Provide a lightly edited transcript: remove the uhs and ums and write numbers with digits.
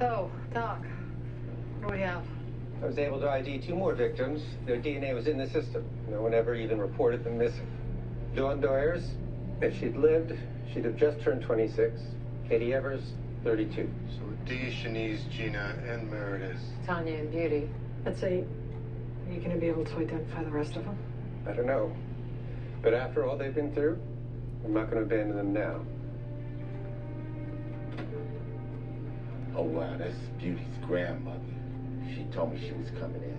So, Doc, what do we have? I was able to ID 2 more victims. Their DNA was in the system. No one ever even reported them missing. Dawn Doyers, if she'd lived, she'd have just turned 26. Katie Evers, 32. So Dee, Shanice, Gina, and Meredith. Tanya and Beauty. That's 8. Are you going to be able to identify the rest of them? I don't know. But after all they've been through, I'm not going to abandon them now. Oh, wow, that's Beauty's grandmother. She told me she was coming in.